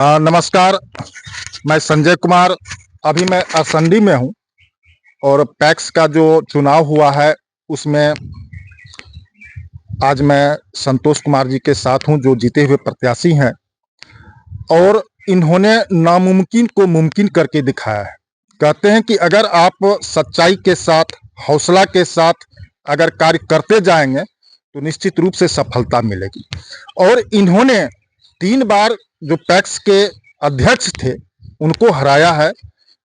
नमस्कार। मैं संजय कुमार। अभी मैं असंडी में हूँ और पैक्स का जो चुनाव हुआ है उसमें आज मैं संतोष कुमार जी के साथ हूँ जो जीते हुए प्रत्याशी हैं और इन्होंने नामुमकिन को मुमकिन करके दिखाया है। कहते हैं कि अगर आप सच्चाई के साथ, हौसला के साथ अगर कार्य करते जाएंगे तो निश्चित रूप से सफलता मिलेगी। और इन्होंने 3 बार जो पैक्स के अध्यक्ष थे उनको हराया है,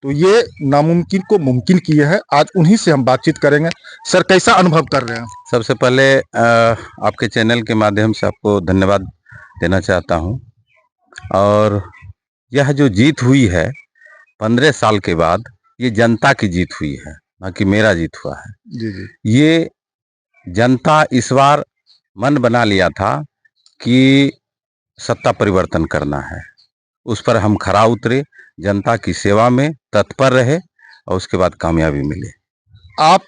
तो ये नामुमकिन को मुमकिन किए हैं। आज उन्हीं से हम बातचीत करेंगे। सर, कैसा अनुभव कर रहे हैं? सबसे पहले आपके चैनल के माध्यम से आपको धन्यवाद देना चाहता हूं। और यह जो जीत हुई है 15 साल के बाद, ये जनता की जीत हुई है, ना कि मेरा जीत हुआ है। जी जी। ये जनता इस बार मन बना लिया था कि सत्ता परिवर्तन करना है। उस पर हम खरा उतरे, जनता की सेवा में तत्पर रहे और उसके बाद कामयाबी मिली। आप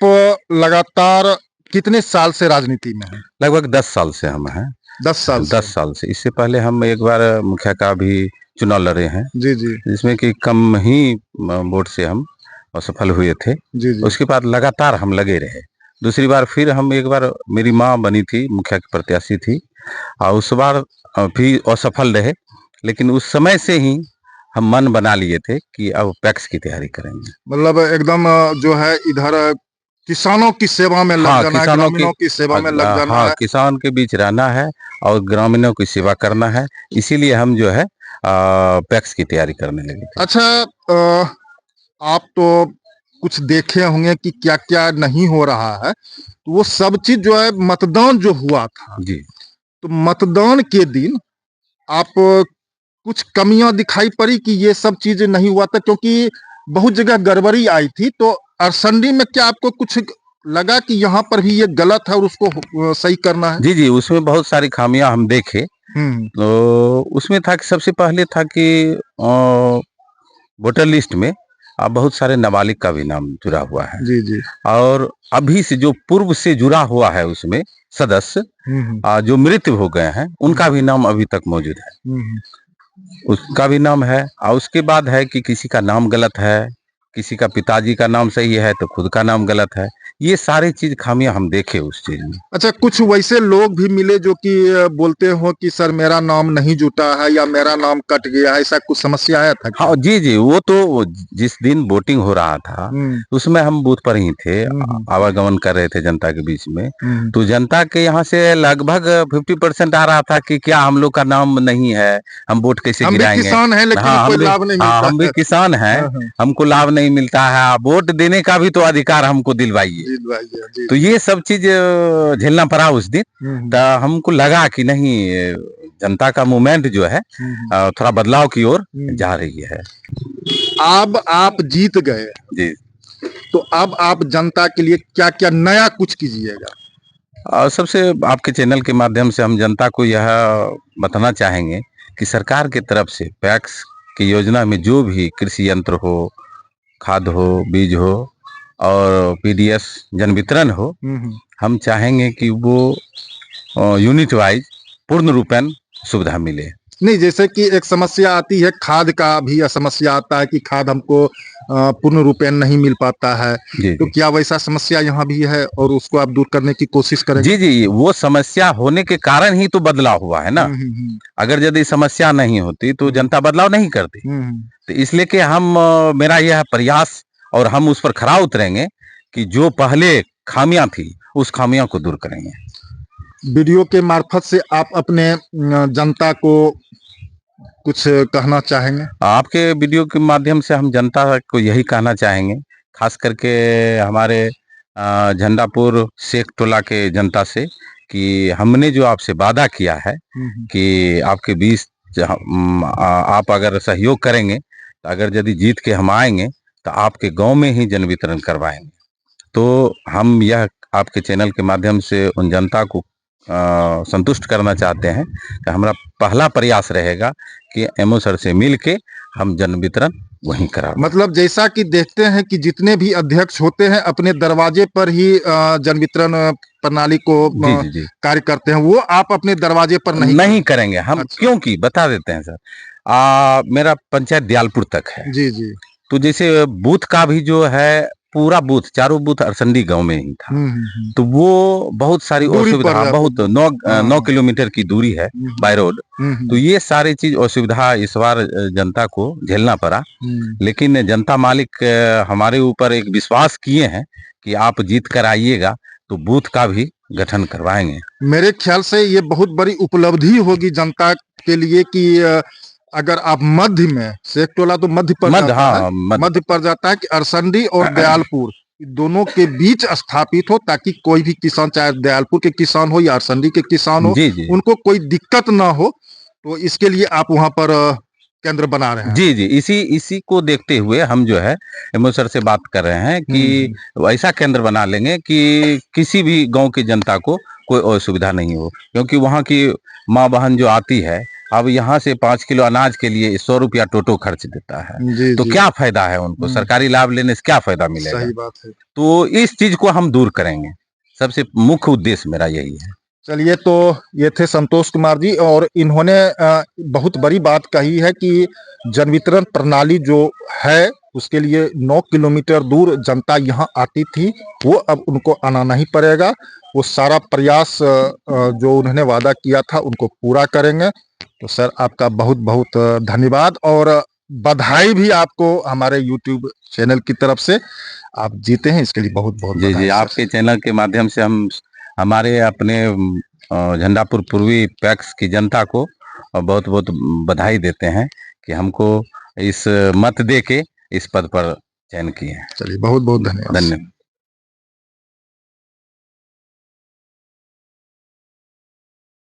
लगातार कितने साल से राजनीति में हैं? लगभग 10 साल से हम हैं। 10 साल से। 10 साल से। इससे पहले हम एक बार मुखिया का भी चुनाव लड़े हैं, जी जी। जिसमें कि कम ही वोट से हम असफल हुए थे। जी जी। उसके बाद लगातार हम लगे रहे। दूसरी बार फिर हम एक बार, मेरी माँ बनी थी, मुखिया की प्रत्याशी थी, और उस बार भी असफल रहे। लेकिन उस समय से ही हम मन बना लिए थे कि अब पैक्स की तैयारी करेंगे। मतलब एकदम जो है इधर किसानों की सेवा में लग जाना है, ग्रामीणों की सेवा में लग जाना है। किसान के बीच रहना है और ग्रामीणों की सेवा करना है। इसीलिए हम जो है पैक्स की तैयारी करने लगे थे। अच्छा, आप तो कुछ देखे होंगे कि क्या क्या नहीं हो रहा है, तो वो सब चीज जो है मतदान जो हुआ था जी, तो मतदान के दिन आप कुछ कमियां दिखाई पड़ी कि ये सब चीज नहीं हुआ था? क्योंकि बहुत जगह गड़बड़ी आई थी, तो अरसंडी में क्या आपको कुछ लगा कि यहाँ पर भी ये गलत है और उसको सही करना है? जी, जी, उसमें बहुत सारी खामियां हम देखे। तो उसमें था कि सबसे पहले था कि वोटर लिस्ट में बहुत सारे नाबालिग का भी नाम जुड़ा हुआ है। जी जी। और अभी से जो पूर्व से जुड़ा हुआ है उसमें सदस्य जो मृत हो गए हैं, उनका भी नाम अभी तक मौजूद है। उसका भी नाम है। और उसके बाद है कि किसी का नाम गलत है, किसी का पिताजी का नाम सही है तो खुद का नाम गलत है। ये सारी चीज खामियां हम देखे उस चीज में। अच्छा, कुछ वैसे लोग भी मिले जो कि बोलते हो कि सर मेरा नाम नहीं जुटा है या मेरा नाम कट गया है, ऐसा कुछ समस्या आया था क्या? हाँ जी जी, वो तो जिस दिन वोटिंग हो रहा था उसमें हम बूथ पर ही थे, आवागमन कर रहे थे जनता के बीच में। तो जनता के यहाँ से लगभग 50% आ रहा था कि क्या हम लोग का नाम नहीं है, हम वोट कैसे गिराएंगे। किसान है लेकिन कोई लाभ नहीं मिलता। हम भी किसान हैं, हमको लाभ नहीं मिलता है, वोट देने का भी तो अधिकार हमको दिलवाइए। तो ये सब चीज झेलना पड़ा उस दिन। तो हमको लगा कि नहीं, जनता का मूवमेंट जो है थोड़ा बदलाव की ओर जा रही है। अब आप जीत गए जी, तो अब आप जनता के लिए क्या क्या नया कुछ कीजिएगा? और सबसे आपके चैनल के माध्यम से हम जनता को यह बताना चाहेंगे कि सरकार की तरफ से पैक्स की योजना में जो भी कृषि यंत्र हो, खाद हो, बीज हो और पीडीएस जन वितरण हो, हम चाहेंगे कि वो यूनिट वाइज पूर्ण रूपेण सुविधा मिले। नहीं, जैसे कि एक समस्या आती है, खाद का भी समस्या आता है कि खाद हमको पूर्ण रूपेण नहीं मिल पाता है। तो क्या वैसा समस्या यहाँ भी है और उसको आप दूर करने की कोशिश करेंगे? जी जी, वो समस्या होने के कारण ही तो बदलाव हुआ है ना। अगर यदि समस्या नहीं होती तो जनता बदलाव नहीं करती। तो इसलिए कि मेरा यह प्रयास और हम उस पर खरा उतरेंगे कि जो पहले खामियां थी उस खामियां को दूर करेंगे। वीडियो के मार्फत से आप अपने जनता को कुछ कहना चाहेंगे? आपके वीडियो के माध्यम से हम जनता को यही कहना चाहेंगे, खास करके हमारे झंडापुर शेख टोला के जनता से, कि हमने जो आपसे वादा किया है कि आपके बीच आप अगर सहयोग करेंगे, तो अगर यदि जीत के हम आएंगे तो आपके गांव में ही जन वितरण करवाएंगे। तो हम यह आपके चैनल के माध्यम से उन जनता को संतुष्ट करना चाहते हैं कि हमारा पहला प्रयास रहेगा कि एमओ सर से मिल के हम जन वितरण वहीं करा। मतलब जैसा कि देखते हैं कि जितने भी अध्यक्ष होते हैं अपने दरवाजे पर ही जन वितरण प्रणाली को कार्य करते हैं, वो आप अपने दरवाजे पर नहीं करेंगे हम। अच्छा। क्योंकि बता देते हैं सर, मेरा पंचायत दयालपुर तक है। जी जी। तो जैसे बूथ का भी जो है पूरा बूथ, चारों बूथ अरसंडी गांव में ही था। तो वो बहुत सारी दूरी पड़ असुविधा, जाती बहुत है। 9 किलोमीटर की दूरी है बाय रोड। तो तो ये सारी चीज असुविधा इस बार जनता को झेलना पड़ा। लेकिन जनता मालिक हमारे ऊपर एक विश्वास किए हैं कि आप जीत कर आइएगा तो बूथ का भी गठन करवाएंगे। मेरे ख्याल से ये बहुत बड़ी उपलब्धि होगी जनता के लिए कि अगर आप मध्य में, शेखटोला तो मध्य पर मध्य, जाता है, हाँ, मध्य पर जाता है कि अरसंडी और दयालपुर दोनों के बीच स्थापित हो, ताकि कोई भी किसान, चाहे दयालपुर के किसान हो या अरसंडी के किसान हो, जी जी उनको कोई दिक्कत ना हो। तो इसके लिए आप वहां पर केंद्र बना रहे हैं। जी जी, इसी को देखते हुए हम जो है एमओ सर से बात कर रहे हैं कि ऐसा केंद्र बना लेंगे कि किसी भी गांव की जनता को कोई असुविधा नहीं हो। क्योंकि वहाँ की माँ बहन जो आती है, अब यहाँ से 5 किलो अनाज के लिए 100 रुपया टोटो खर्च देता है। जी तो जी। क्या फायदा है उनको, सरकारी लाभ लेने से क्या फायदा मिलेगा? सही बात है। तो इस चीज को हम दूर करेंगे, सबसे मुख्य उद्देश्य मेरा यही है। चलिए, तो ये थे संतोष कुमार जी, और इन्होंने बहुत बड़ी बात कही है कि जन वितरण प्रणाली जो है उसके लिए 9 किलोमीटर दूर जनता यहाँ आती थी, वो अब उनको आना नहीं पड़ेगा। वो सारा प्रयास जो उन्होंने वादा किया था उनको पूरा करेंगे। तो सर, आपका बहुत बहुत धन्यवाद, और बधाई भी आपको हमारे YouTube चैनल की तरफ से। आप जीते हैं, इसके लिए बहुत बहुत जी जी, बधाई सर। आपके चैनल के माध्यम से हम हमारे अपने झंडापुर पूर्वी पैक्स की जनता को बहुत बहुत बधाई देते हैं कि हमको इस मत दे के इस पद पर चयन किए हैं। चलिए, बहुत बहुत धन्यवाद। धन्यवाद।